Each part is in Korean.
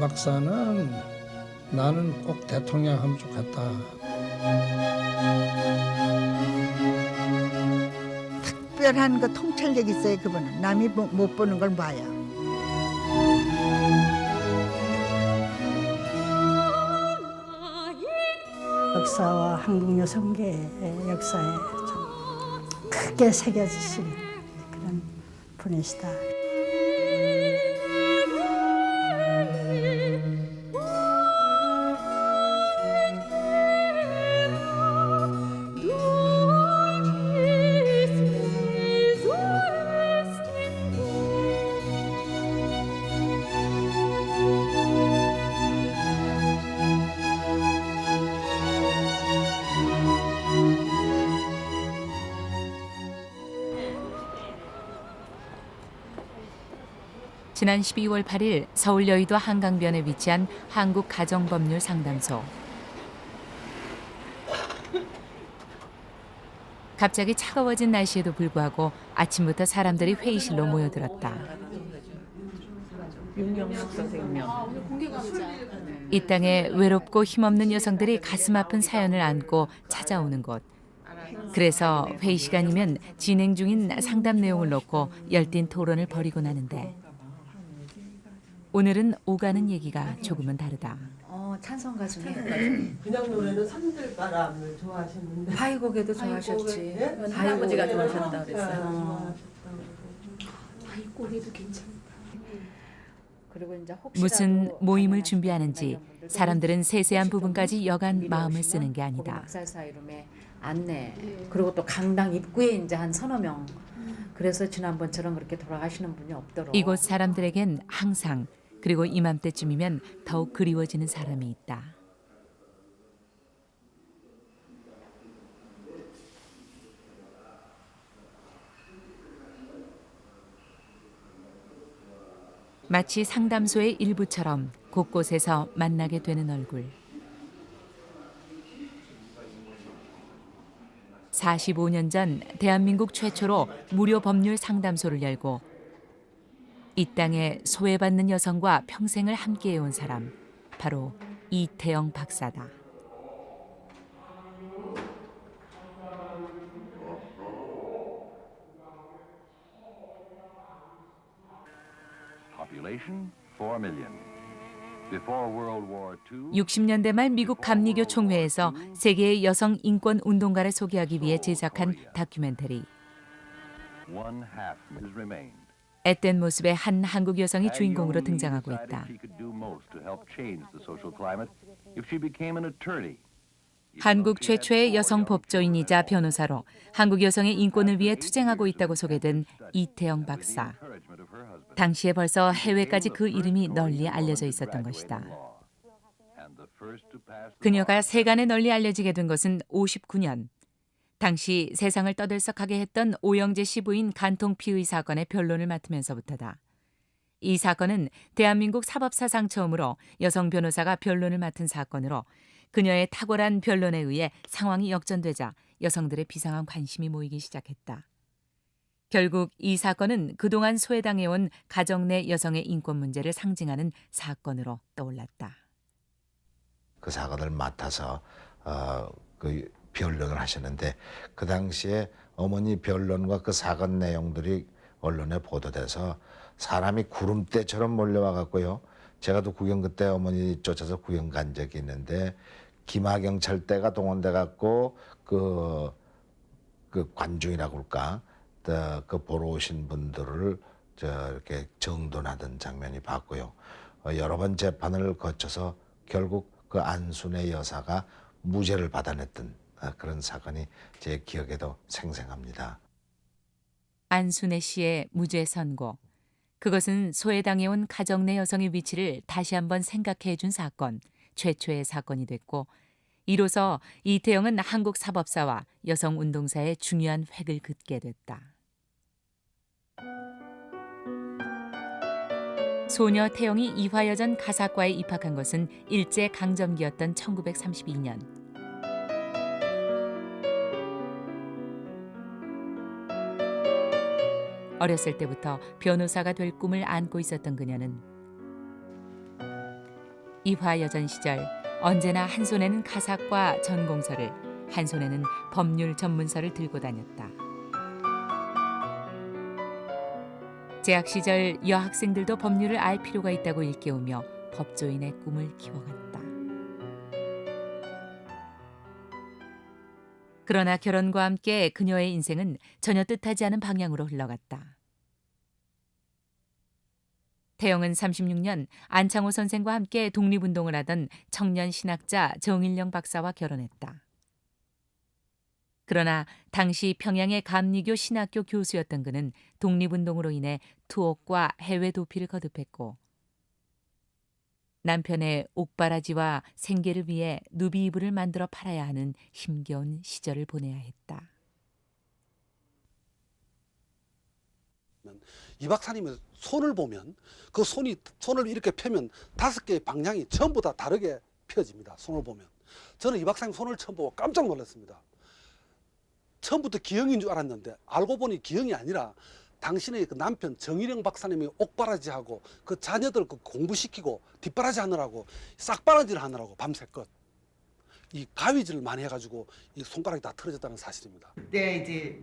박사는 나는 꼭 대통령 하면 좋겠다. 특별한 그 통찰력 있어요. 그분은 남이 못 보는 걸 봐요. 역사와 한국 여성계의 역사에 좀 크게 새겨지신 그런 분이시다. 지난 12월 8일 서울 여의도 한강변에 위치한 한국가정법률상담소. 갑자기 차가워진 날씨에도 불구하고 아침부터 사람들이 회의실로 모여들었다. 윤영숙 선생님. 이 땅에 외롭고 힘없는 여성들이 가슴 아픈 사연을 안고 찾아오는 곳. 그래서 회의 시간이면 진행 중인 상담 내용을 놓고 열띤 토론을 벌이곤 하는데 오늘은 오가는 얘기가 조금은 다르다. 찬성가 중에 그냥 노래는 산들바람을 좋아하시는데 바이곡에도 좋아하셨지. 네? 할아버지가 좋아하셨다 그랬어요. 바이곡에도 괜찮다. 그리고 이제 혹시라도 무슨 모임을 가능하시면 준비하는지 이런 분들도 사람들은 세세한 부분까지 여간 준비를 마음을 오시면 쓰는 게 거기 아니다. 막살사 이름에 안내 그리고 또 강당 입구에 이제 한 서너 명. 그래서 지난번처럼 그렇게 돌아가시는 분이 없도록 이곳 사람들에겐 항상 그리고 이맘때쯤이면 더욱 그리워지는 사람이 있다. 마치 상담소의 일부처럼 곳곳에서 만나게 되는 얼굴. 45년 전 대한민국 최초로 무료 법률 상담소를 열고 이 땅에 소외받는 여성과 평생을 함께해온 사람, 바로 이태영 박사다. Population 4 million. Before World War II, 60년대 말 미국 감리교 총회에서 세계의 여성 인권 운동가를 소개하기 위해 제작한 다큐멘터리. one half has remained. 앳된 모습의 한 한국 여성이 주인공으로 등장하고 있다. She could do most to help change the social climate if she became an attorney. 한국 최초의 여성 법조인이자 변호사로 한국 여성의 인권을 위해 투쟁하고 있다고 소개된 이태영 박사. 당시에 벌써 해외까지 그 이름이 널리 알려져 있었던 것이다. 그녀가 세간에 널리 알려지게 된 것은 59년. 당시 세상을 떠들썩하게 했던 오영재 씨 부인 간통 피의 사건의 변론을 맡으면서부터다. 이 사건은 대한민국 사법사상 처음으로 여성 변호사가 변론을 맡은 사건으로 그녀의 탁월한 변론에 의해 상황이 역전되자 여성들의 비상한 관심이 모이기 시작했다. 결국 이 사건은 그동안 소외당해온 가정 내 여성의 인권 문제를 상징하는 사건으로 떠올랐다. 그 사건을 맡아서 그 변론을 하셨는데 그 당시에 어머니 변론과 그 사건 내용들이 언론에 보도돼서 사람이 구름대처럼 몰려와 갖고요. 제가 또 구경 그때 어머니 쫓아서 구경 간 적이 있는데 기마경찰대가 동원돼 갖고 그 관중이라고 할까 그 보러 오신 분들을 이렇게 정돈하던 장면이 봤고요. 여러 번 재판을 거쳐서 결국 그 안순의 여사가 무죄를 받아냈던 그런 사건이 제 기억에도 생생합니다. 안순애 씨의 무죄 선고. 그것은 소외당해온 가정 내 여성의 위치를 다시 한번 생각해 준 사건, 최초의 사건이 됐고 이로써 이태영은 한국 사법사와 여성 운동사의 중요한 획을 긋게 됐다. 소녀 태영이 이화여전 가사과에 입학한 것은 일제 강점기였던 1932년. 어렸을 때부터 변호사가 될 꿈을 안고 있었던 그녀는 이화여전 시절 언제나 한 손에는 가사과 전공서를, 한 손에는 법률 전문서를 들고 다녔다. 재학 시절 여학생들도 법률을 알 필요가 있다고 일깨우며 법조인의 꿈을 키워갔다. 그러나 결혼과 함께 그녀의 인생은 전혀 뜻하지 않은 방향으로 흘러갔다. 태영은 36년 안창호 선생과 함께 독립운동을 하던 청년 신학자 정일영 박사와 결혼했다. 그러나 당시 평양의 감리교 신학교 교수였던 그는 독립운동으로 인해 투옥과 해외 도피를 거듭했고 남편의 옥바라지와 생계를 위해 누비 이불을 만들어 팔아야 하는 힘겨운 시절을 보내야 했다. 이 박사님의 손을 보면 그 손을 이렇게 펴면 5개의 방향이 전부 다 다르게 펴집니다. 손을 보면. 저는 이 박사님 손을 처음 보고 깜짝 놀랐습니다. 처음부터 기형인 줄 알았는데 알고 보니 기형이 아니라 당신의 그 남편 정일영 박사님이 옥바라지하고 그 자녀들 그 공부시키고 뒷바라지 하느라고 싹바라지를 하느라고 밤새껏 이 가위질을 많이 해가지고 이 손가락이 다 틀어졌다는 사실입니다. 그때 이제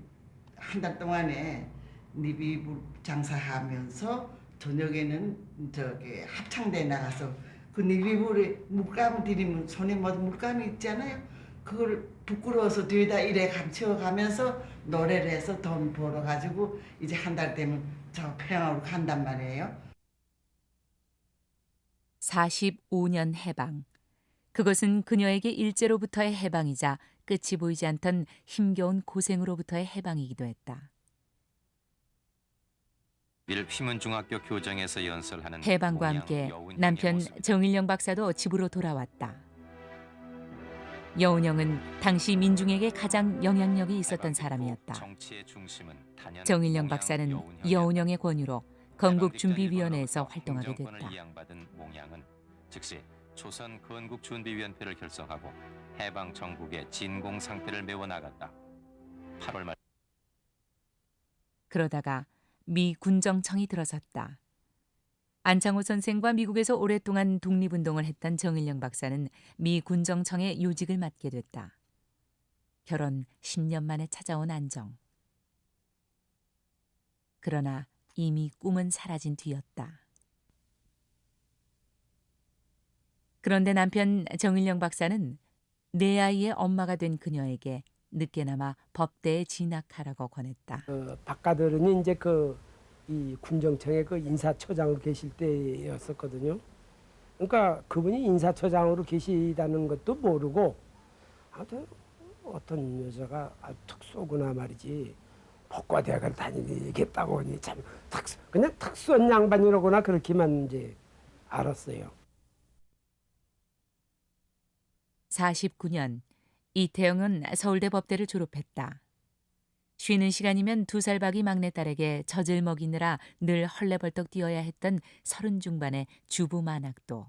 한 달 동안에 니비불 장사하면서 저녁에는 저기 합창대에 나가서 그 니비불에 물감을 들이면 손에 뭐 물감이 있잖아요. 그걸 부끄러워서 뒤에다 이래 감춰가면서 노래를 해서 돈 벌어가지고 이제 한 달 되면 저 평양으로 간단 말이에요. 45년 해방. 그것은 그녀에게 일제로부터의 해방이자 끝이 보이지 않던 힘겨운 고생으로부터의 해방이기도 했다. 밀피문중학교 교정에서 연설하는 해방과 함께 남편 정일영 박사도 집으로 돌아왔다. 여운형은 당시 민중에게 가장 영향력이 있었던 사람이었다. 정일영 박사는 여운형의 권유로 건국준비위원회에서 활동하게 됐다. 즉시 조선 건국준비위원회를 결성하고 해방 정국의 진공 상태를 메워 나갔다. 8월 말 그러다가 미 군정청이 들어섰다. 안창호 선생과 미국에서 오랫동안 독립운동을 했던 정일영 박사는 미 군정청의 요직을 맡게 됐다. 결혼 10년 만에 찾아온 안정. 그러나 이미 꿈은 사라진 뒤였다. 그런데 남편 정일영 박사는 내 아이의 엄마가 된 그녀에게 늦게나마 법대에 진학하라고 권했다. 박가들은 이제 이 군정청의 그 인사처장으로 계실 때였었거든요. 그러니까 그분이 인사처장으로 계시다는 것도 모르고 하여튼 어떤 여자가 특수구나 말이지 법과대학을 다니겠다고 하니 참 그냥 특수한 양반이라거나 그렇게만 이제 알았어요. 49년 이태영은 서울대 법대를 졸업했다. 쉬는 시간이면 2살박이 막내딸에게 젖을 먹이느라 늘 헐레벌떡 뛰어야 했던 30 중반의 주부 만학도.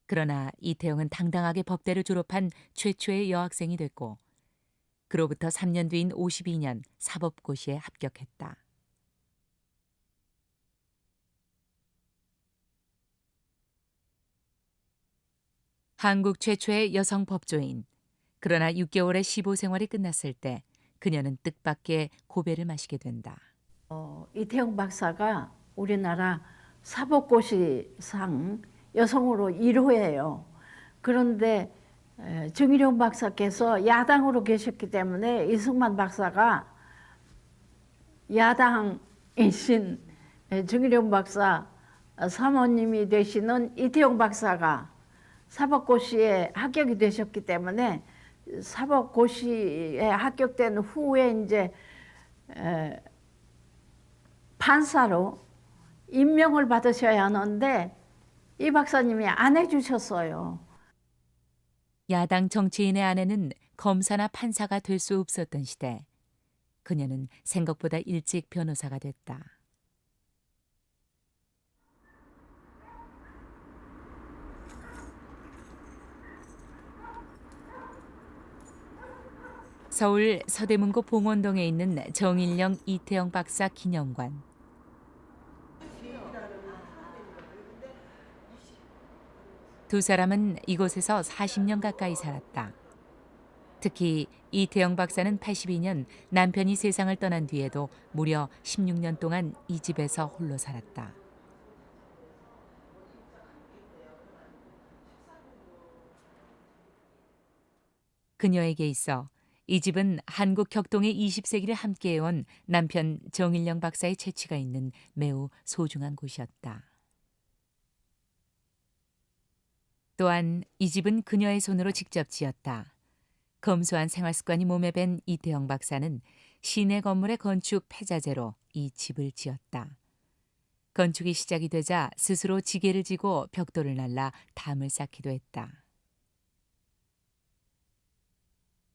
그러나 이태영은 당당하게 법대를 졸업한 최초의 여학생이 됐고 그로부터 3년 뒤인 52년 사법고시에 합격했다. 한국 최초의 여성 법조인. 그러나 6개월의 시보 생활이 끝났을 때 그녀는 뜻밖의 고배를 마시게 된다. 이태영 박사가 우리나라 사법고시상 여성으로 1호예요. 그런데 정일영 박사께서 야당으로 계셨기 때문에 이승만 박사가 야당이신 정일영 박사 사모님이 되시는 이태영 박사가 사법고시에 합격이 되셨기 때문에 사법고시에 합격된 후에 이제 판사로 임명을 받으셔야 하는데 이 박사님이 안 해주셨어요. 야당 정치인의 아내는 검사나 판사가 될 수 없었던 시대. 그녀는 생각보다 일찍 변호사가 됐다. 서울 서대문구 봉원동에 있는 정일영 이태영 박사 기념관. 두 사람은 이곳에서 40년 가까이 살았다. 특히 이태영 박사는 82년 남편이 세상을 떠난 뒤에도 무려 16년 동안 이 집에서 홀로 살았다. 그녀에게 있어 이 집은 한국 격동의 20세기를 함께해온 남편 정일영 박사의 채취가 있는 매우 소중한 곳이었다. 또한 이 집은 그녀의 손으로 직접 지었다. 검소한 생활 습관이 몸에 밴 이태영 박사는 시내 건물의 건축 폐자재로 이 집을 지었다. 건축이 시작이 되자 스스로 지게를 지고 벽돌을 날라 담을 쌓기도 했다.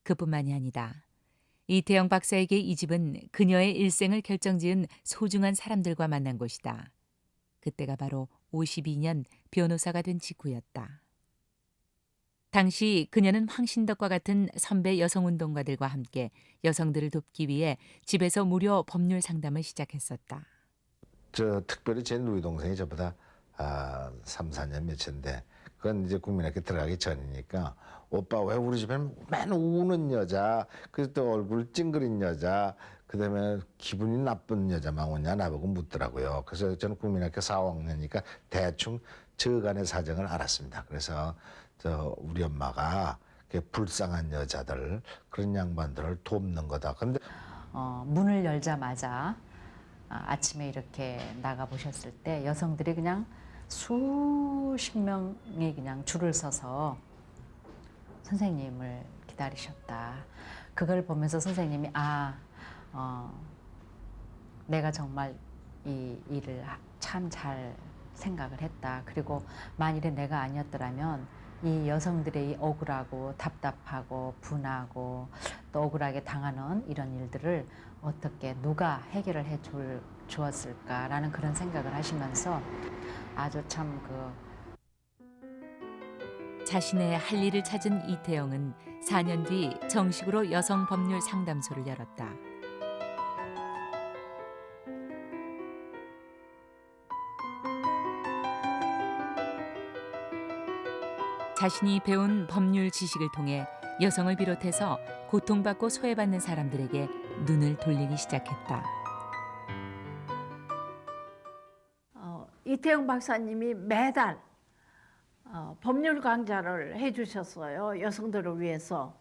그뿐만이 아니다. 이태영 박사에게 이 집은 그녀의 일생을 결정지은 소중한 사람들과 만난 곳이다. 그때가 바로 52년 변호사가 된 직후였다. 당시 그녀는 황신덕과 같은 선배 여성운동가들과 함께 여성들을 돕기 위해 집에서 무료 법률 상담을 시작했었다. 특별히 제 누이 동생이 저보다 3, 4년 몇인데 그건 이제 국민학교 들어가기 전이니까 오빠 왜 우리 집에는 맨 우는 여자, 그래서 또 얼굴 찡그린 여자, 그다음에 기분이 나쁜 여자만 오냐 나보고 묻더라고요. 그래서 저는 국민학교 4학년이니까 대충 저간의 사정을 알았습니다. 그래서 우리 엄마가 불쌍한 여자들 그런 양반들을 돕는 거다. 근데 문을 열자마자 아침에 이렇게 나가 보셨을 때 여성들이 그냥 수십 명이 그냥 줄을 서서 선생님을 기다리셨다. 그걸 보면서 선생님이 내가 정말 이 일을 참 잘 생각을 했다. 그리고 만일에 내가 아니었더라면 이 여성들의 억울하고 답답하고 분하고 또 억울하게 당하는 이런 일들을 어떻게 누가 해결을 해 주었을까라는 그런 생각을 하시면서 아주 참 자신의 할 일을 찾은 이태영은 4년 뒤 정식으로 여성 법률 상담소를 열었다. 자신이 배운 법률 지식을 통해 여성을 비롯해서 고통받고 소외받는 사람들에게 눈을 돌리기 시작했다. 이태영 박사님이 매달 법률 강좌를 해주셨어요. 여성들을 위해서.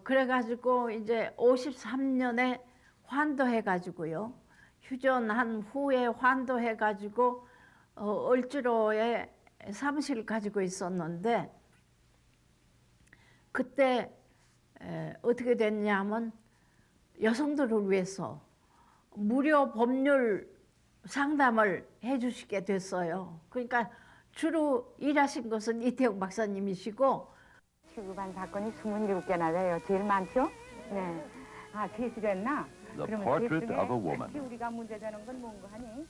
그래가지고 이제 53년에 환도해가지고요. 휴전한 후에 환도해가지고 을지로에 사무실을 가지고 있었는데 그때 어떻게 됐냐면 여성들을 위해서 무료 법률 상담을 해주시게 됐어요. 그러니까 주로 일하신 것은 이태영 박사님이시고 취급한 사건이 27개나 돼요. 제일 많죠? 네. 제시됐나? The Portrait of a Woman. 특히 우리가 문제되는 건 뭔가 하니?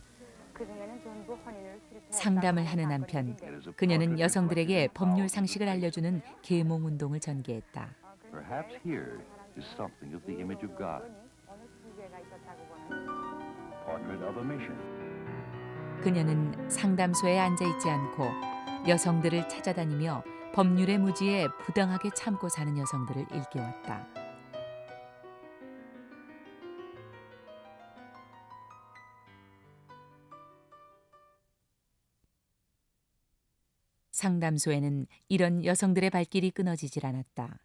그중에는 전부 혼인을 상담을 하는 한편 그녀는 여성들에게 법률 상식을 알려주는 계몽 운동을 전개했다. Perhaps here is something of the image of God. Portrait of a Mission. 그녀는 상담소에 앉아 있지 않고 여성들을 찾아다니며 법률의 무지에 부당하게 참고 사는 여성들을 일깨웠다. 상담소에는 이런 여성들의 발길이 끊어지질 않았다.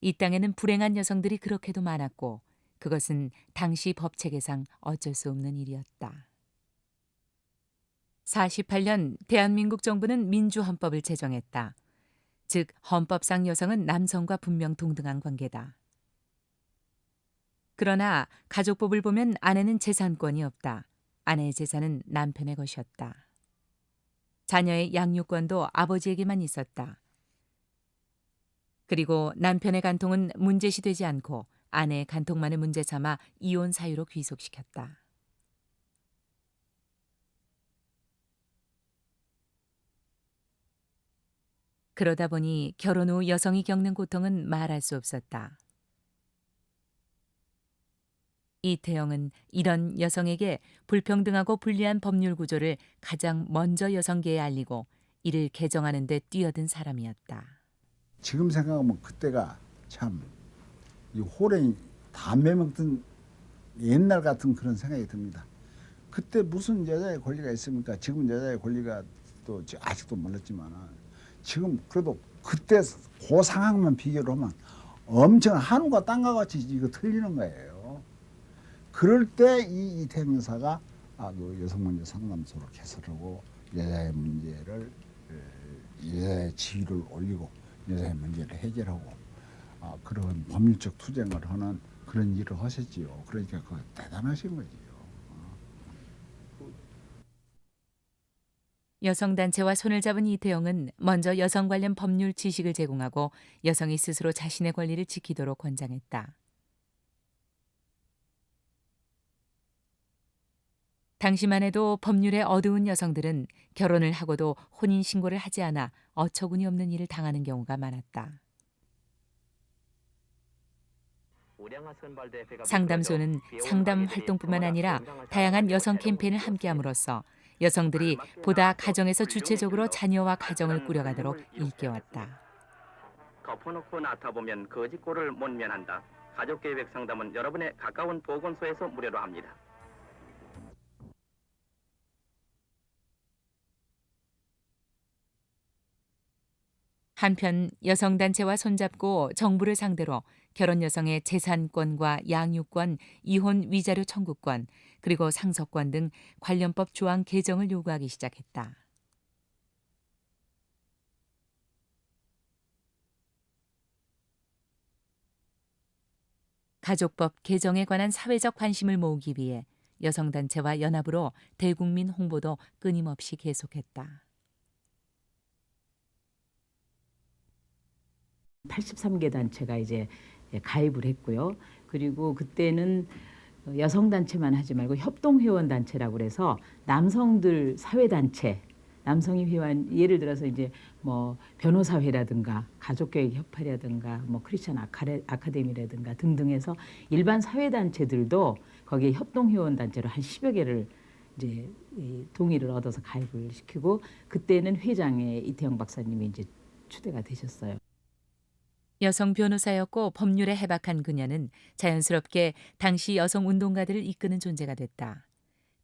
이 땅에는 불행한 여성들이 그렇게도 많았고 그것은 당시 법체계상 어쩔 수 없는 일이었다. 48년 대한민국 정부는 민주헌법을 제정했다. 즉 헌법상 여성은 남성과 분명 동등한 관계다. 그러나 가족법을 보면 아내는 재산권이 없다. 아내의 재산은 남편의 것이었다. 자녀의 양육권도 아버지에게만 있었다. 그리고 남편의 간통은 문제시되지 않고 아내의 간통만을 문제 삼아 이혼 사유로 귀속시켰다. 그러다 보니 결혼 후 여성이 겪는 고통은 말할 수 없었다. 이태영은 이런 여성에게 불평등하고 불리한 법률 구조를 가장 먼저 여성계에 알리고 이를 개정하는 데 뛰어든 사람이었다. 지금 생각하면 그때가 참 이 호랭이 담배 먹던 옛날 같은 그런 생각이 듭니다. 그때 무슨 여자의 권리가 있습니까? 지금 여자의 권리가 또 아직도 몰랐지만 지금 그래도 그때 그 상황만 비교를 하면 엄청 하늘과 땅과 같이 이거 틀리는 거예요. 그럴 때 이 이태영 여사가 그 여성문제 상담소를 개설하고 여자의 문제를 여자의 지위를 올리고 여자의 문제를 해결하고 그런 법률적 투쟁을 하는 그런 일을 하셨지요. 그러니까 그 대단하신 거지요. 여성단체와 손을 잡은 이태영은 먼저 여성 관련 법률 지식을 제공하고 여성이 스스로 자신의 권리를 지키도록 권장했다. 당시만 해도 법률에 어두운 여성들은 결혼을 하고도 혼인신고를 하지 않아 어처구니 없는 일을 당하는 경우가 많았다. 상담소는 상담 활동뿐만 아니라 다양한 여성 캠페인을 함께함으로써 여성들이 보다 가정에서 주체적으로 자녀와 가정을 꾸려가도록 일깨웠다. 덮어놓고 나타보면 거짓골을 못 면한다. 가족계획 상담은 여러분의 가까운 보건소에서 무료로 합니다. 한편 여성단체와 손잡고 정부를 상대로 결혼 여성의 재산권과 양육권, 이혼 위자료 청구권, 그리고 상속권 등 관련법 조항 개정을 요구하기 시작했다. 가족법 개정에 관한 사회적 관심을 모으기 위해 여성단체와 연합으로 대국민 홍보도 끊임없이 계속했다. 83개 단체가 이제 가입을 했고요. 그리고 그때는 여성단체만 하지 말고 협동회원단체라고 그래서 남성들 사회단체, 남성이 회원, 예를 들어서 이제 뭐 변호사회라든가 가족교육협회라든가 뭐 크리스천 아카데미라든가 등등 해서 일반 사회단체들도 거기에 협동회원단체로 한 10여 개를 이제 동의를 얻어서 가입을 시키고 그때는 회장에 이태영 박사님이 이제 추대가 되셨어요. 여성 변호사였고 법률에 해박한 그녀는 자연스럽게 당시 여성 운동가들을 이끄는 존재가 됐다.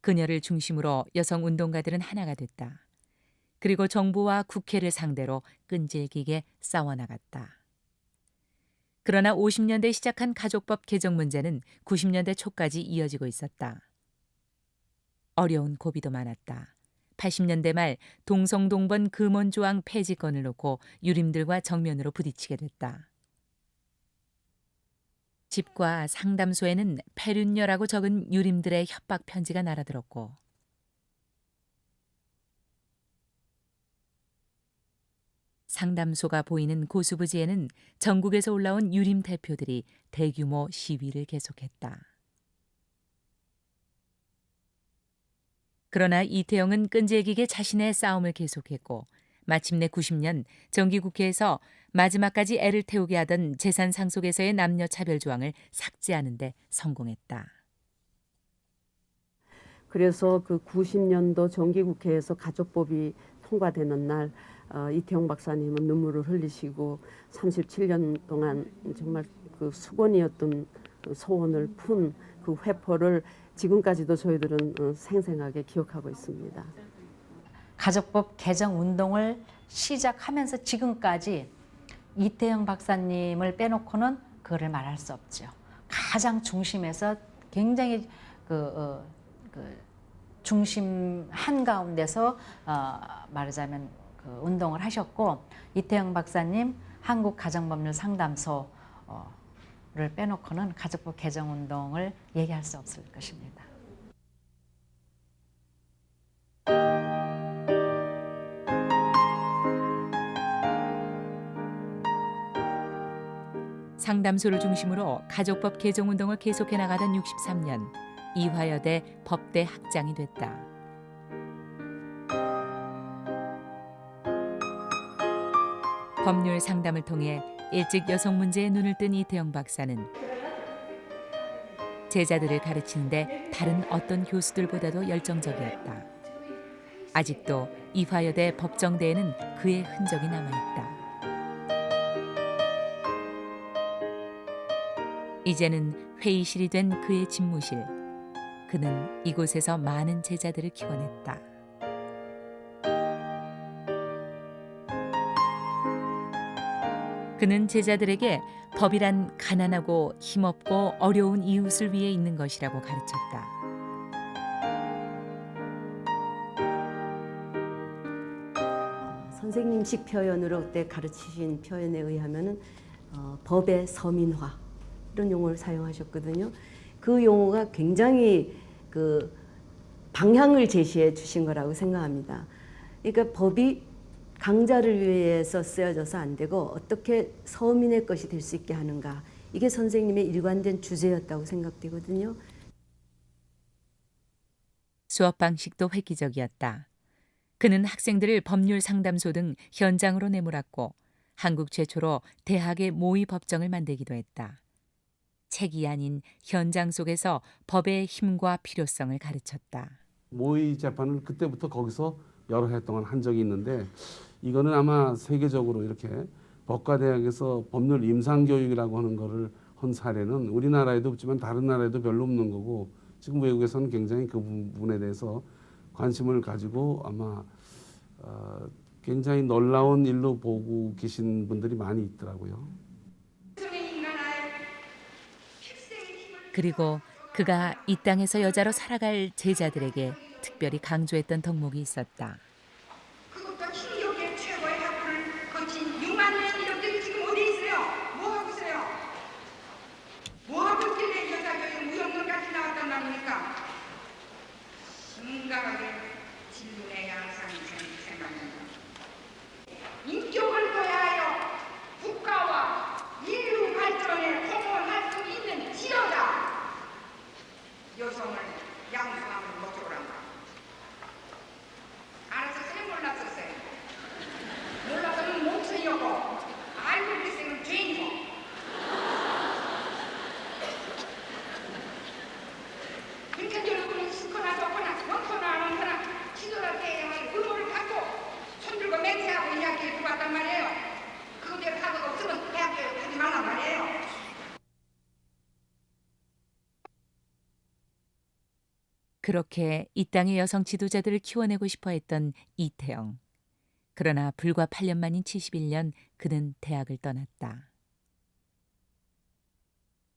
그녀를 중심으로 여성 운동가들은 하나가 됐다. 그리고 정부와 국회를 상대로 끈질기게 싸워나갔다. 그러나 50년대 시작한 가족법 개정 문제는 90년대 초까지 이어지고 있었다. 어려운 고비도 많았다. 80년대 말 동성동본 금원조항 폐지건을 놓고 유림들과 정면으로 부딪히게 됐다. 집과 상담소에는 폐륜녀라고 적은 유림들의 협박 편지가 날아들었고 상담소가 보이는 고수부지에는 전국에서 올라온 유림 대표들이 대규모 시위를 계속했다. 그러나 이태영은 끈질기게 자신의 싸움을 계속했고 마침내 90년 정기국회에서 마지막까지 애를 태우게 하던 재산 상속에서의 남녀 차별 조항을 삭제하는 데 성공했다. 그래서 그 90년도 정기국회에서 가족법이 통과되는 날 이태영 박사님은 눈물을 흘리시고 37년 동안 정말 그 수건이었던 소원을 푼 그 회포를 지금까지도 저희들은 생생하게 기억하고 있습니다. 가족법 개정 운동을 시작하면서 지금까지 이태영 박사님을 빼놓고는 그거를 말할 수 없죠. 가장 중심에서 굉장히 중심 한가운데서 말하자면 그 운동을 하셨고 이태영 박사님 한국가정법률상담소를 빼놓고는 가족법 개정 운동을 얘기할 수 없을 것입니다. 상담소를 중심으로 가족법 개정 운동을 계속해 나가던 63년 이화여대 법대 학장이 됐다. 법률 상담을 통해 일찍 여성 문제에 눈을 뜬 이태영 박사는 제자들을 가르치는데 다른 어떤 교수들보다도 열정적이었다. 아직도 이화여대 법정대에는 그의 흔적이 남아있다. 이제는 회의실이 된 그의 집무실. 그는 이곳에서 많은 제자들을 키워냈다. 그는 제자들에게 법이란 가난하고 힘없고 어려운 이웃을 위해 있는 것이라고 가르쳤다. 선생님식 표현으로 그때 가르치신 표현에 의하면은 법의 서민화 이런 용어를 사용하셨거든요. 그 용어가 굉장히 그 방향을 제시해 주신 거라고 생각합니다. 그러니까 법이 강자를 위해서 쓰여져서 안 되고 어떻게 서민의 것이 될 수 있게 하는가. 이게 선생님의 일관된 주제였다고 생각되거든요. 수업 방식도 획기적이었다. 그는 학생들을 법률 상담소 등 현장으로 내몰았고 한국 최초로 대학의 모의 법정을 만들기도 했다. 책이 아닌 현장 속에서 법의 힘과 필요성을 가르쳤다. 모의 재판을 그때부터 거기서 여러 해 동안 한 적이 있는데 이거는 아마 세계적으로 이렇게 법과대학에서 법률 임상교육이라고 하는 거를 한 사례는 우리나라에도 없지만 다른 나라에도 별로 없는 거고 지금 외국에서는 굉장히 그 부분에 대해서 관심을 가지고 아마 굉장히 놀라운 일로 보고 계신 분들이 많이 있더라고요. 그리고 그가 이 땅에서 여자로 살아갈 제자들에게 특별히 강조했던 덕목이 있었다. 그것도 신기하게 최고의 학문을 거친 6만 년 이력들이 지금 어디 있어요? 뭐 하고 있어요? 뭐 하고 있길래 여자교육 무용론까지 나왔단 말입니까? 심각하게 질문해야 항상 생각합니다. 인격을 더하여 국가와 인류 발전에 공헌할 수 있는 지도자 여성을 양성하는 목적으로 한다. 알았었어요? 몰랐었어요? 몰랐으면 멍청이였고 알고 있으면 죄인이고. 그러니까 여러분은 싫거나 좋거나 원거나 안 원거나 지도자께 할 의무를 갖고 손들고 맹세하고 이야기를 들어왔단 말이에요. 그대로 가고 없으면 대학교에 가지 말란 말이에요. 그렇게 이 땅의 여성 지도자들을 키워내고 싶어 했던 이태영. 그러나 불과 8년 만인 71년 그는 대학을 떠났다.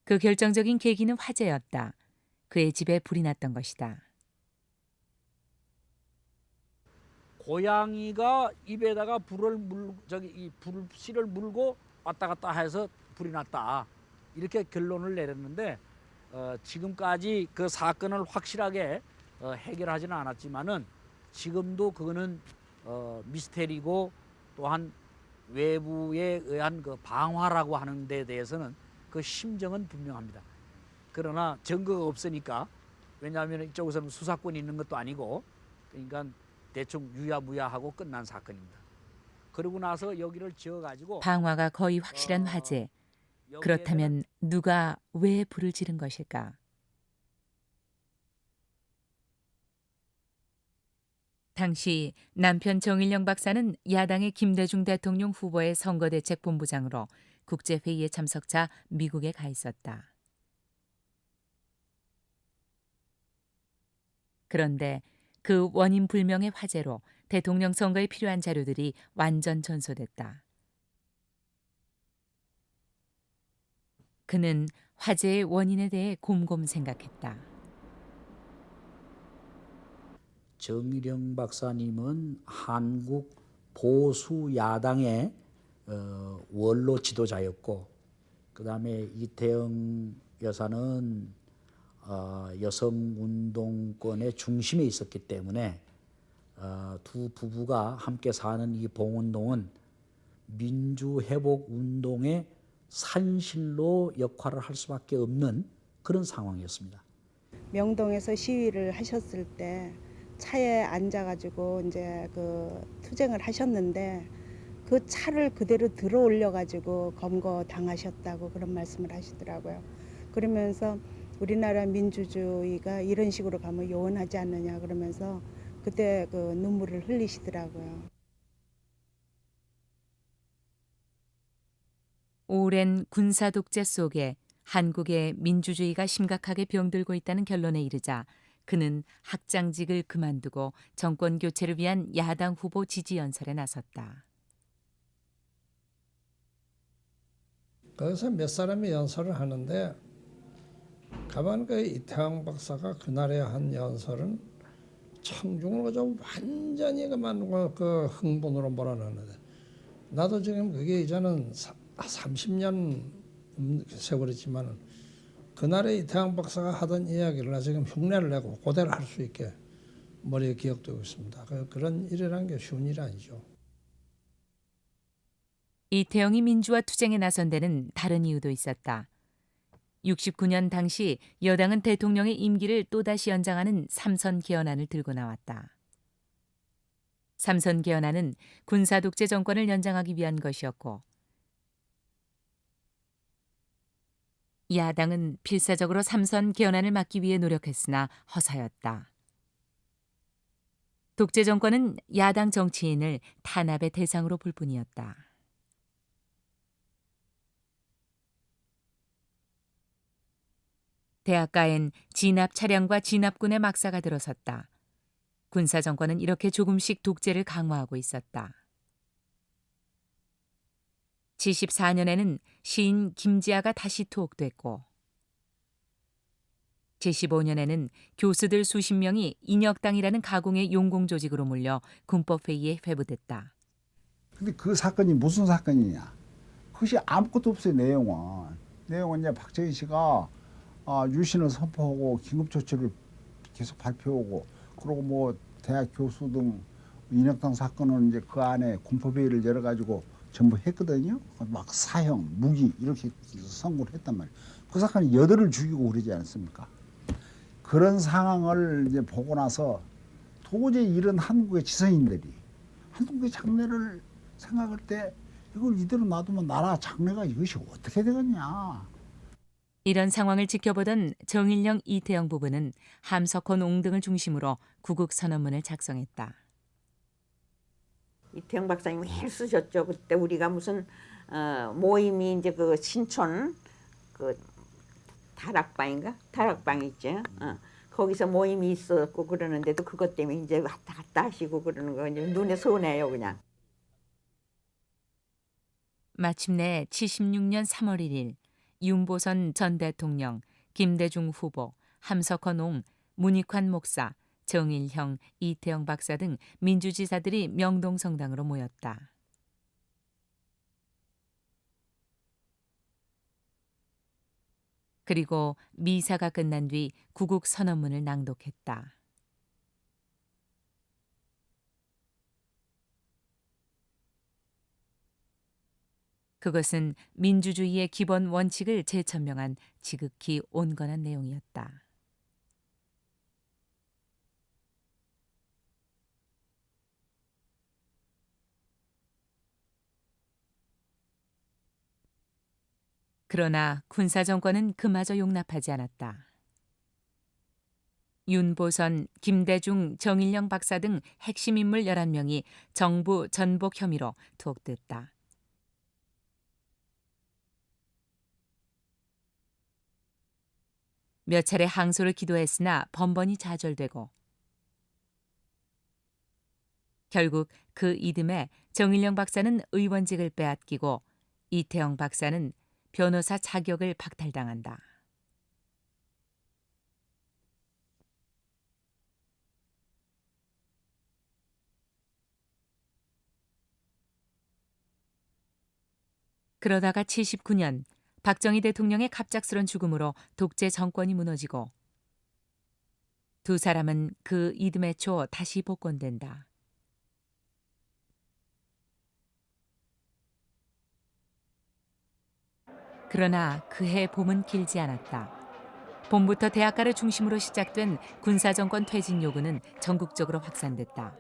그 결정적인 계기는 화재였다. 그의 집에 불이 났던 것이다. 고양이가 입에다가 불씨를 물고 왔다 갔다 해서 불이 났다. 이렇게 결론을 내렸는데 지금까지 그 사건을 확실하게 해결하지는 않았지만은 지금도 그거는 미스테리고 또한 외부에 의한 그 방화라고 하는 데 대해서는 그 심정은 분명합니다. 그러나 증거가 없으니까 왜냐하면 이쪽에서는 수사권이 있는 것도 아니고 그러니까 대충 유야무야하고 끝난 사건입니다. 그러고 나서 여기를 지어가지고 방화가 거의 확실한 화재. 그렇다면 누가 왜 불을 지른 것일까? 당시 남편 정일영 박사는 야당의 김대중 대통령 후보의 선거대책본부장으로 국제회의에 참석자 미국에 가 있었다. 그런데 그 원인 불명의 화재로 대통령 선거에 필요한 자료들이 완전 전소됐다. 그는 화재의 원인에 대해 곰곰 생각했다. 정일영 박사님은 한국 보수 야당의 원로 지도자였고 그다음에 이태영 여사는 여성 운동권의 중심에 있었기 때문에 두 부부가 함께 사는 이 봉운동은 민주회복 운동의 산실로 역할을 할 수밖에 없는 그런 상황이었습니다. 명동에서 시위를 하셨을 때 차에 앉아가지고 이제 그 투쟁을 하셨는데 그 차를 그대로 들어 올려가지고 검거 당하셨다고 그런 말씀을 하시더라고요. 그러면서 우리나라 민주주의가 이런 식으로 가면 요원하지 않느냐 그러면서 그때 그 눈물을 흘리시더라고요. 오랜 군사 독재 속에 한국의 민주주의가 심각하게 병들고 있다는 결론에 이르자 그는 학장직을 그만두고 정권 교체를 위한 야당 후보 지지 연설에 나섰다. 거기서 몇 사람이 연설을 하는데 가만 그 이태왕 박사가 그날에 한 연설은 청중을 좀 완전히 그만 그 흥분으로 몰아넣는데 나도 지금 그게 이제는 30년 세월이지만 그날에 이태왕 박사가 하던 이야기를 나 지금 흉내를 내고 고대를 할 수 있게 머리에 기억되고 있습니다. 그런 일이라는 게 쉬운 일이 아니죠. 이태영이 민주화 투쟁에 나선 데는 다른 이유도 있었다. 69년 당시 여당은 대통령의 임기를 또다시 연장하는 삼선 개헌안을 들고 나왔다. 삼선 개헌안은 군사 독재 정권을 연장하기 위한 것이었고 야당은 필사적으로 삼선 개헌안을 막기 위해 노력했으나 허사였다. 독재 정권은 야당 정치인을 탄압의 대상으로 볼 뿐이었다. 대학가엔 진압 차량과 진압군의 막사가 들어섰다. 군사 정권은 이렇게 조금씩 독재를 강화하고 있었다. 74년에는 시인 김지아가 다시 투옥됐고 75년에는 교수들 수십 명이 인혁당이라는 가공의 용공 조직으로 몰려 군법회의에 회부됐다. 근데 그 사건이 무슨 사건이냐? 그것이 아무것도 없어요. 내용은 이제 박정희 씨가 유신을 선포하고 긴급조치를 계속 발표하고 그리고 뭐 대학 교수 등 인혁당 사건은 이제 그 안에 군법회의를 열어가지고 전부 했거든요. 막 사형, 무기 이렇게 선고를 했단 말이에요. 그 사건이 8을 죽이고 그러지 않습니까? 그런 상황을 이제 보고 나서 도저히 이런 한국의 지성인들이 한국의 장래를 생각할 때 이걸 이대로 놔두면 나라 장래가 이것이 어떻게 되겠냐. 이런 상황을 지켜보던 정일영, 이태영 부부는 함석헌 옹 등을 중심으로 구국선언문을 작성했다. 이태영 박사님이 헬 쓰셨죠. 그때 우리가 무슨 모임이 이제 그 신촌 그 다락방 있죠. 거기서 모임이 있었고 그러는데도 그것 때문에 이제 왔다 갔다 하시고 그러는 거 이제 눈에 선해요 그냥. 마침내 76년 3월 1일 윤보선 전 대통령, 김대중 후보, 함석헌 옹, 문익환 목사, 정일형, 이태영 박사 등 민주지사들이 명동성당으로 모였다. 그리고 미사가 끝난 뒤 구국선언문을 낭독했다. 그것은 민주주의의 기본 원칙을 재천명한 지극히 온건한 내용이었다. 그러나 군사정권은 그마저 용납하지 않았다. 윤보선, 김대중, 정일영 박사 등 핵심 인물 11명이 정부 전복 혐의로 투옥됐다. 몇 차례 항소를 기도했으나 번번이 좌절되고 결국 그 이듬해 정일영 박사는 의원직을 빼앗기고 이태영 박사는 변호사 자격을 박탈당한다. 그러다가 79년 박정희 대통령의 갑작스런 죽음으로 독재 정권이 무너지고 두 사람은 그 이듬해 초 다시 복권된다. 그러나 그해 봄은 길지 않았다. 봄부터 대학가를 중심으로 시작된 군사정권 퇴진 요구는 전국적으로 확산됐다.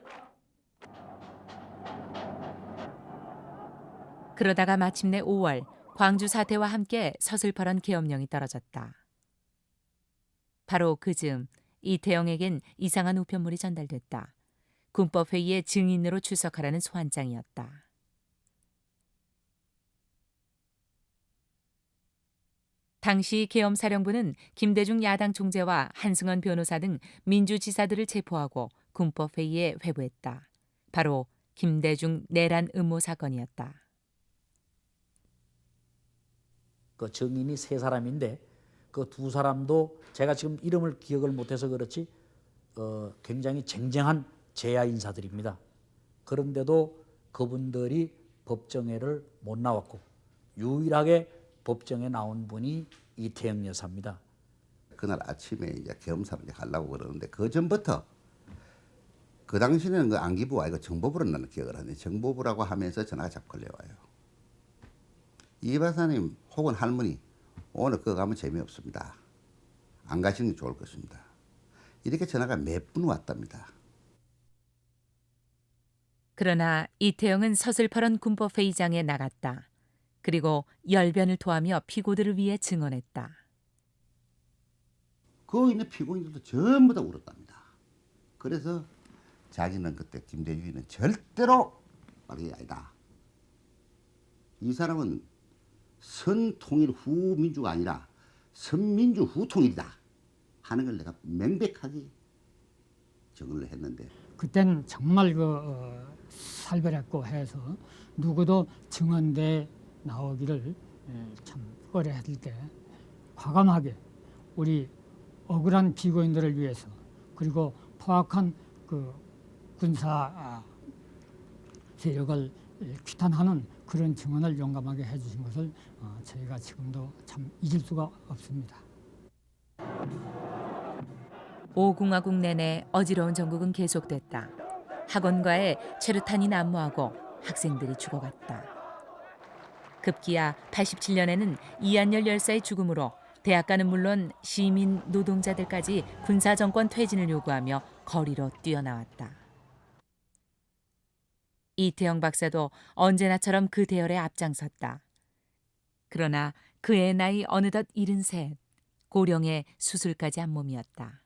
그러다가 마침내 5월 광주 사태와 함께 서슬퍼런 계엄령이 떨어졌다. 바로 그 즈음 이태영에겐 이상한 우편물이 전달됐다. 군법회의에 증인으로 출석하라는 소환장이었다. 당시 계엄사령부는 김대중 야당 총재와 한승원 변호사 등 민주지사들을 체포하고 군법회의에 회부했다. 바로 김대중 내란 음모 사건이었다. 그 증인이 세 사람인데 그 두 사람도 제가 지금 이름을 기억을 못해서 그렇지 굉장히 쟁쟁한 재야 인사들입니다. 그런데도 그분들이 법정에를 못 나왔고 유일하게 법정에 나온 분이 이태영 여사입니다. 그날 아침에 이제 계엄사를 하려고 그러는데 그 전부터 그 당시에는 그 안기부가 아니고 정보부로 나는 기억을 하는데 정보부라고 하면서 전화가 자꾸 걸려와요. 이 박사님 혹은 할머니 오늘 그거 가면 재미없습니다. 안 가시는 게 좋을 것입니다. 이렇게 전화가 몇 분 왔답니다. 그러나 이태영은 서슬퍼런 군법회의장에 나갔다. 그리고 열변을 토하며 피고들을 위해 증언했다. 거기 있는 피고인들도 전부 다 울었답니다. 그래서 자기는 그때 김대중이는 절대로 말이 아니다. 이 사람은 선통일 후 민주가 아니라 선민주 후 통일이다 하는 걸 내가 명백하게 정언을 했는데 그때는 정말 살벌했고 해서 누구도 증언대에 나오기를 참 꺼려했을 때 과감하게 우리 억울한 피고인들을 위해서 그리고 포악한 그 군사 세력을 규탄하는 그런 증언을 용감하게 해주신 것을 저희가 지금도 참 잊을 수가 없습니다. 5공화국 내내 어지러운 전국은 계속됐다. 학원가에 최루탄이 난무하고 학생들이 죽어갔다. 급기야 87년에는 이한열 열사의 죽음으로 대학가는 물론 시민 노동자들까지 군사정권 퇴진을 요구하며 거리로 뛰어나왔다. 이태영 박사도 언제나처럼 그 대열에 앞장섰다. 그러나 그의 나이 어느덧 73, 고령의 수술까지 한 몸이었다.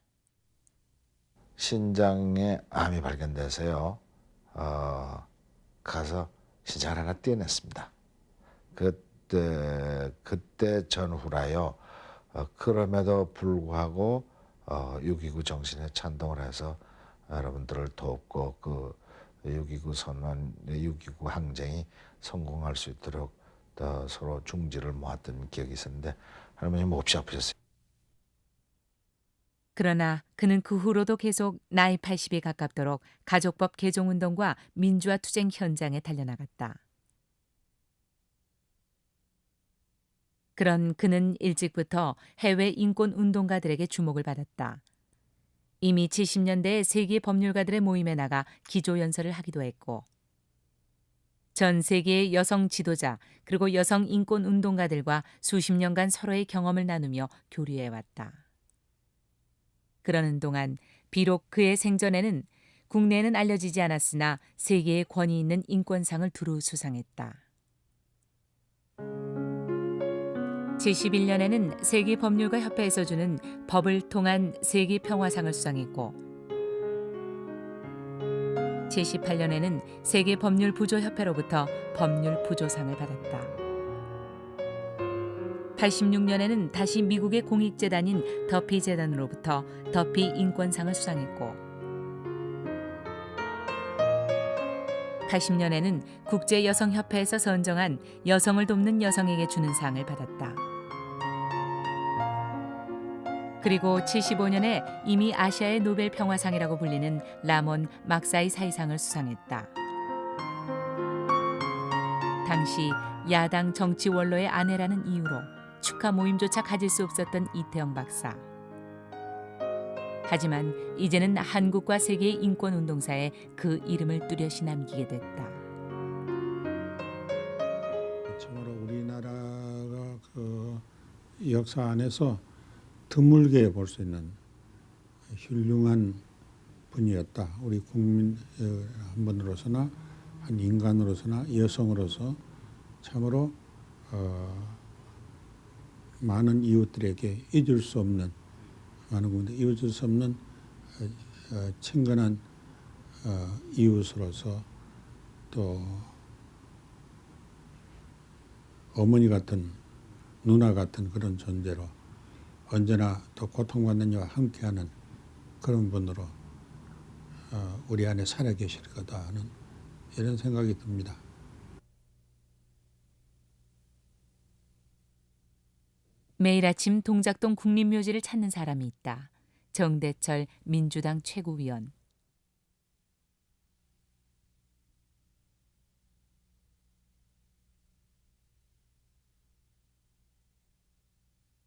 신장에 암이 발견돼서요. 가서 신장을 하나 떼어냈습니다. 그때 전후라요. 그럼에도 불구하고 6.29 정신에 찬동을 해서 여러분들을 돕고 그 6.29 선언, 6.29 항쟁이 성공할 수 있도록 서로 중지를 모았던 기억이 있었는데 할머니 몹시 아프셨어요. 그러나 그는 그 후로도 계속 나이 80에 가깝도록 가족법 개정운동과 민주화 투쟁 현장에 달려나갔다. 그런 그는 일찍부터 해외 인권운동가들에게 주목을 받았다. 이미 70년대에 세계 법률가들의 모임에 나가 기조연설을 하기도 했고 전 세계의 여성 지도자 그리고 여성 인권운동가들과 수십 년간 서로의 경험을 나누며 교류해왔다. 그러는 동안 비록 그의 생전에는 국내에는 알려지지 않았으나 세계에 권위 있는 인권상을 두루 수상했다. 71년에는 세계법률가협회에서 주는 법을 통한 세계평화상을 수상했고 78년에는 세계법률부조협회로부터 법률부조상을 받았다. 86년에는 다시 미국의 공익재단인 더피재단으로부터 더피 인권상을 수상했고 80년에는 국제여성협회에서 선정한 여성을 돕는 여성에게 주는 상을 받았다. 그리고 75년에 이미 아시아의 노벨 평화상이라고 불리는 라몬 막사이 사이상을 수상했다. 당시 야당 정치 원로의 아내라는 이유로 축하 모임조차 가질 수 없었던 이태영 박사. 하지만 이제는 한국과 세계의 인권운동사에 그 이름을 뚜렷이 남기게 됐다. 참으로 우리나라가 그 역사 안에서 드물게 볼 수 있는 훌륭한 분이었다. 우리 국민 한 분으로서나 한 인간으로서나 여성으로서 참으로 많은 이웃들에게 잊을 수 없는 많은 분들 이웃을 수 없는 친근한 이웃으로서 또 어머니 같은 누나 같은 그런 존재로 언제나 또 고통받는 이와 함께하는 그런 분으로 우리 안에 살아 계실 거다 하는 이런 생각이 듭니다. 매일 아침 동작동 국립묘지를 찾는 사람이 있다. 정대철 민주당 최고위원.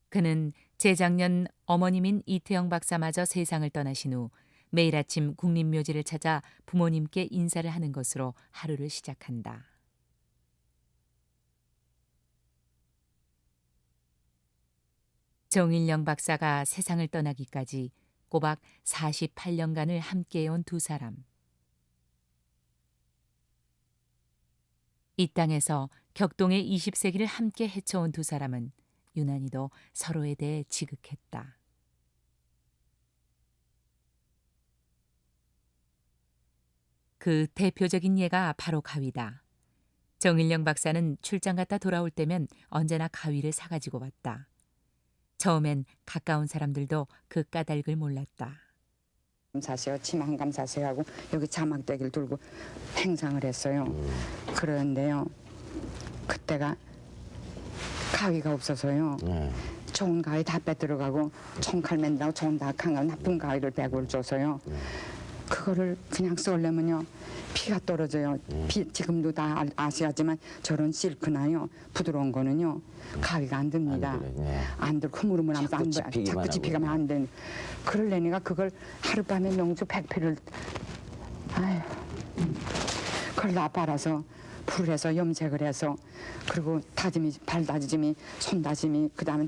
그는 재작년 어머님인 이태영 박사마저 세상을 떠나신 후 매일 아침 국립묘지를 찾아 부모님께 인사를 하는 것으로 하루를 시작한다. 정일영 박사가 세상을 떠나기까지 꼬박 48년간을 함께해온 두 사람. 이 땅에서 격동의 20세기를 함께 헤쳐온 두 사람은 유난히도 서로에 대해 지극했다. 그 대표적인 예가 바로 가위다. 정일영 박사는 출장 갔다 돌아올 때면 언제나 가위를 사가지고 왔다. 처음엔 가까운 사람들도 그 까닭을 몰랐다. 사세요. 치마 한 감 사세요 하고 여기 자막대기를 들고 행상을 했어요. 그런데요. 그때가 가위가 없어서요. 좋은 가위 다 빼들어가고 총칼 맨다고 좋은 낙한 가위 나쁜 가위를 100을 줘서요. 그거를 그냥 썰려면요. 피가 떨어져요. 지금도 다 아시겠지만 저런 실크나요. 부드러운 거는요. 가위가 안 듭니다. 안 들고 흐물흐물하면서 안 돼. 자꾸 집히가면 안 돼. 그러려니까 그걸 하룻밤에 명주 100피를 그걸 다 빨아서 불을 해서 염색을 해서 그리고 다짐이 발 다짐이 손 다짐이 그다음에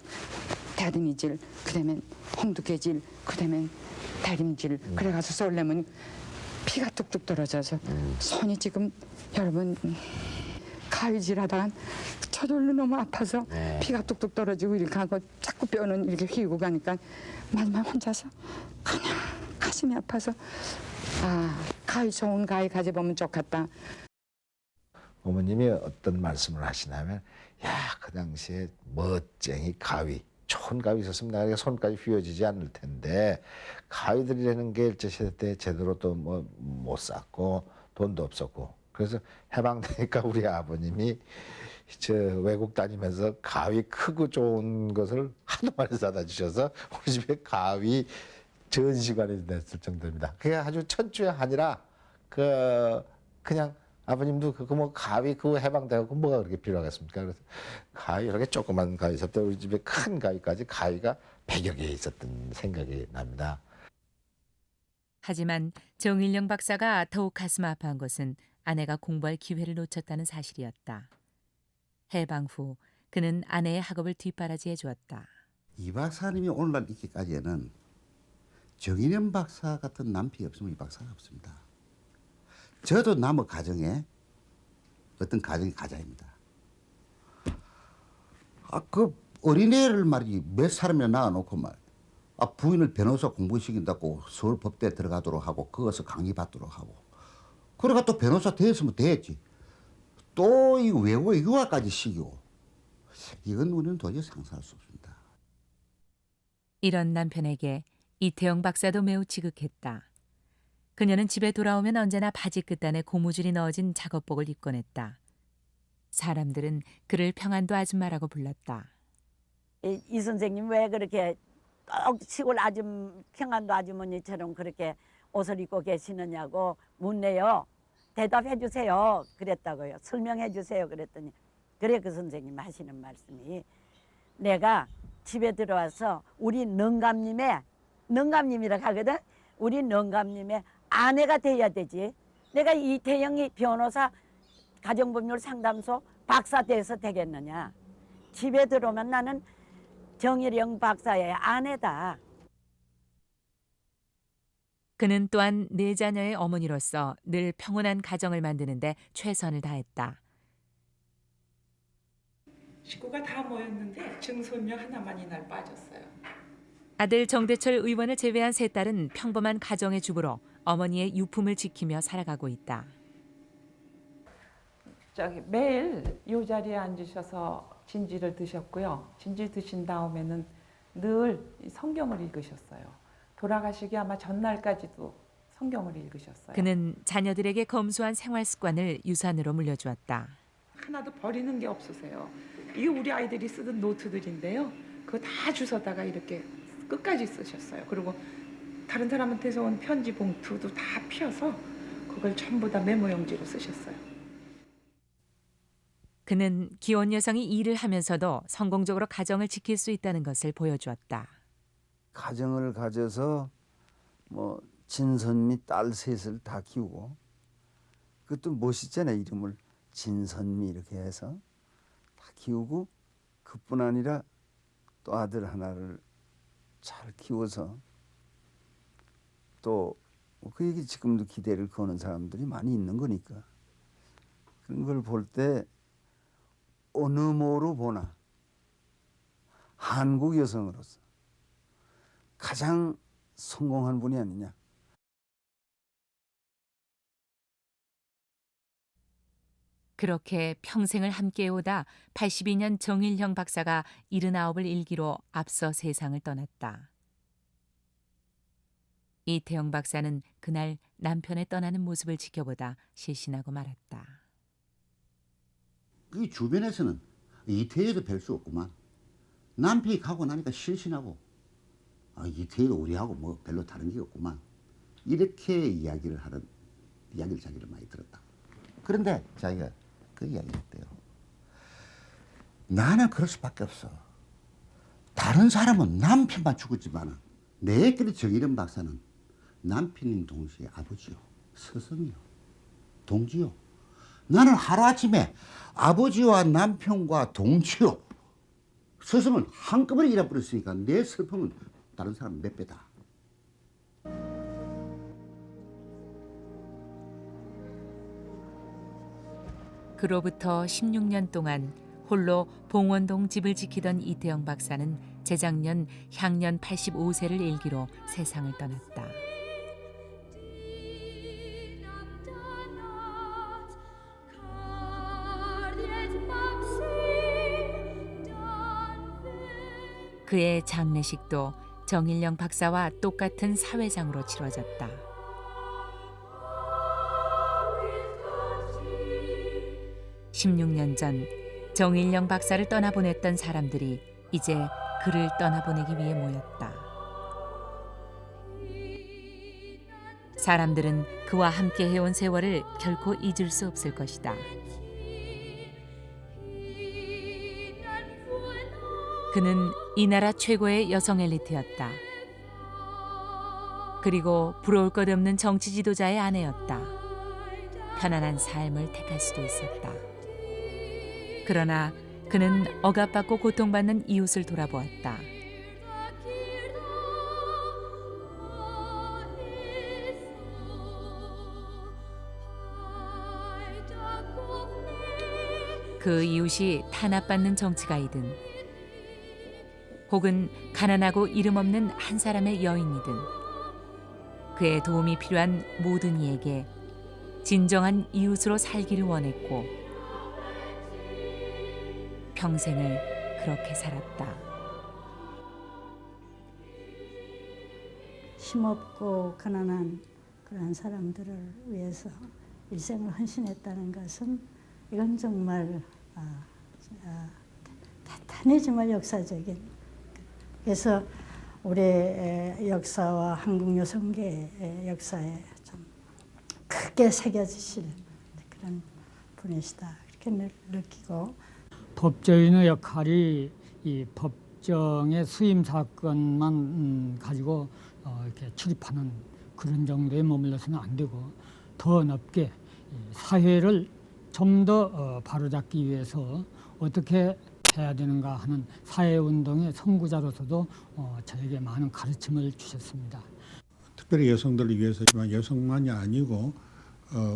다듬이질 그다음에 홍두깨질 그다음에 다림질 그래가서 썰려면 피가 뚝뚝 떨어져서 손이 지금 여러분 가위질하다가 저절로 너무 아파서 피가 뚝뚝 떨어지고 이렇게 하고 자꾸 뼈는 이렇게 휘고 가니까 마지막 혼자서 그냥 가슴이 아파서 가위 좋은 가위 가져보면 좋겠다. 어머님이 어떤 말씀을 하시냐면 그 당시에 멋쟁이 가위 좋은 가위 있었으면 나에게 손까지 휘어지지 않을 텐데 가위들이라는 게 일제시대 때 제대로 또 뭐 못 샀고 돈도 없었고 그래서 해방되니까 우리 아버님이 저 외국 다니면서 가위 크고 좋은 것을 하도 많이 사다 주셔서 우리 집에 가위 전시관이 됐을 정도입니다. 그게 아주 천추의 한이라 그냥 아버님도 뭐 가위 그거 해방되고 뭐가 그렇게 필요하겠습니까? 그래서 가위 이렇게 조그만 가위 있었대 우리 집에 큰 가위까지 가위가 100여 개 있었던 생각이 납니다. 하지만 정일영 박사가 더욱 가슴 아파한 것은 아내가 공부할 기회를 놓쳤다는 사실이었다. 해방 후 그는 아내의 학업을 뒷바라지해 주었다. 이 박사님이 오늘날 있기까지는 정일영 박사 같은 남편이 없으면 이 박사가 없습니다. 저도 남의 가정에 어떤 가정이 가자입니다. 그 어린애를 말이지 몇 사람이나 낳아놓고 부인을 변호사 공부시킨다고 서울 법대에 들어가도록 하고 거기서 강의 받도록 하고 그러가 또 변호사 되었으면 됐지. 또 이 외국에 유학까지 시키고 이건 우리는 도저히 상상할 수 없습니다. 이런 남편에게 이태영 박사도 매우 지극했다. 그녀는 집에 돌아오면 언제나 바지 끝단에 고무줄이 넣어진 작업복을 입곤 했다. 사람들은 그를 평안도 아줌마라고 불렀다. 이 선생님 왜 그렇게 꼭 시골 평안도 아주머니처럼 그렇게 옷을 입고 계시느냐고 묻네요. 대답해 주세요. 그랬다고요. 설명해 주세요. 그랬더니 그래 그 선생님 하시는 말씀이 내가 집에 들어와서 우리 능감님이라고 하거든. 우리 능감님의 아내가 돼야 되지. 내가 이태영이 변호사 가정법률 상담소 박사 돼서 되겠느냐. 집에 들어오면 나는 정일영 박사의 아내다. 그는 또한 4자녀의 어머니로서 늘 평온한 가정을 만드는 데 최선을 다했다. 식구가 다 모였는데 증손녀 하나만 이날 빠졌어요. 아들 정대철 의원을 제외한 세 딸은 평범한 가정의 주부로 어머니의 유품을 지키며 살아가고 있다. 매일 이 자리에 앉으셔서 진지를 드셨고요. 진지 드신 다음에는 늘 성경을 읽으셨어요. 돌아가시기 아마 전날까지도 성경을 읽으셨어요. 그는 자녀들에게 검소한 생활 습관을 유산으로 물려주었다. 하나도 버리는 게 없으세요. 이게 우리 아이들이 쓰던 노트들인데요. 그거 다 주워다가 이렇게 끝까지 쓰셨어요. 그리고 다른 사람한테서 온 편지 봉투도 다 펴서 그걸 전부 다 메모용지로 쓰셨어요. 그는 기혼 여성이 일을 하면서도 성공적으로 가정을 지킬 수 있다는 것을 보여주었다. 가정을 가져서 뭐 진선미 딸 셋을 다 키우고 그것도 멋있잖아요. 이름을 진선미 이렇게 해서 다 키우고 그뿐 아니라 또 아들 하나를 잘 키워서 또 그에게 지금도 기대를 거는 사람들이 많이 있는 거니까 그런 걸 볼 때 어느 모로 보나 한국 여성으로서 가장 성공한 분이 아니냐. 그렇게 평생을 함께해오다 82년 정일형 박사가 79을 일기로 앞서 세상을 떠났다. 이태영 박사는 그날 남편의 떠나는 모습을 지켜보다 실신하고 말았다. 그 주변에서는 이태희도 뵐 수 없구만. 남편이 가고 나니까 실신하고 이태희도 우리하고 뭐 별로 다른 게 없구만. 이렇게 이야기를 자기를 많이 들었다. 그런데 자기가 그 이야기를 했대요. 나는 그럴 수밖에 없어. 다른 사람은 남편만 죽었지만 내 딸이 정일영 박사는 남편인 동시에 아버지요, 스승이요, 동지요. 나는 하루아침에 아버지와 남편과 동지요, 스승을 한꺼번에 잃어버렸으니까 내 슬픔은 다른 사람 몇 배다. 그로부터 16년 동안 홀로 봉원동 집을 지키던 이태영 박사는 재작년 향년 85세를 일기로 세상을 떠났다. 그의 장례식도 정일영 박사와 똑같은 사회장으로 치러졌다. 16년 전 정일영 박사를 떠나보냈던 사람들이 이제 그를 떠나보내기 위해 모였다. 사람들은 그와 함께 해온 세월을 결코 잊을 수 없을 것이다. 그는 이 나라 최고의 여성 엘리트였다. 그리고 부러울 것 없는 정치 지도자의 아내였다. 편안한 삶을 택할 수도 있었다. 그러나 그는 억압받고 고통받는 이웃을 돌아보았다. 그 이웃이 탄압받는 정치가이든 혹은 가난하고 이름 없는 한 사람의 여인이든 그의 도움이 필요한 모든 이에게 진정한 이웃으로 살기를 원했고 평생을 그렇게 살았다. 힘없고 가난한 그런 사람들을 위해서 일생을 헌신했다는 것은 이건 정말 대단히 정말 역사적인. 그래서 우리 역사와 한국 여성계의 역사에 좀 크게 새겨지실 그런 분이시다 이렇게 느끼고. 법조인의 역할이 이 법정의 수임 사건만 가지고 이렇게 출입하는 그런 정도에 머물러서는 안 되고 더 넓게 사회를 좀 더 바로잡기 위해서 어떻게 해야 되는가 하는 사회운동의 선구자로서도 저에게 많은 가르침을 주셨습니다. 특별히 여성들을 위해서지만 여성만이 아니고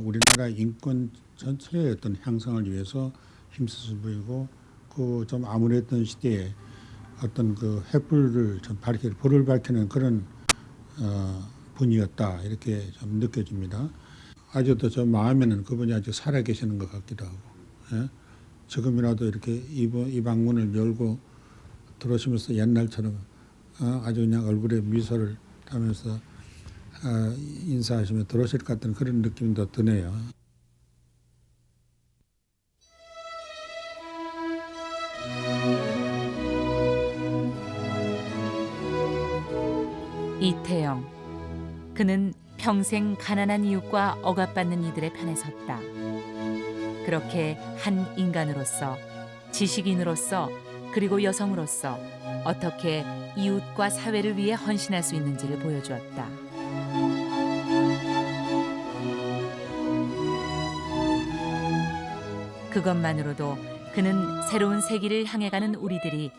우리나라 인권 전체의 어떤 향상을 위해서 힘써서 보이고 그 좀 암울했던 시대에 어떤 그 횃불을 좀 불을 밝히는 그런 분이었다 이렇게 좀 느껴집니다. 아직도 저 마음에는 그분이 아직 살아 계시는 것 같기도 하고, 예? 지금이라도 이렇게 이 방문을 열고 들어오시면서 옛날처럼 아주 그냥 얼굴에 미소를 하면서 인사하시며 들어오실 것 같은 그런 느낌도 드네요. 이태영. 그는 평생 가난한 이웃과 억압받는 이들의 편에 섰다. 그렇게 한 인간으로서, 지식인으로서, 그리고 여성으로서 어떻게 이웃과 사회를 위해 헌신할 수 있는지를 보여주었다. 그것만으로도 그는 새로운 세기를 향해 가는 우리들이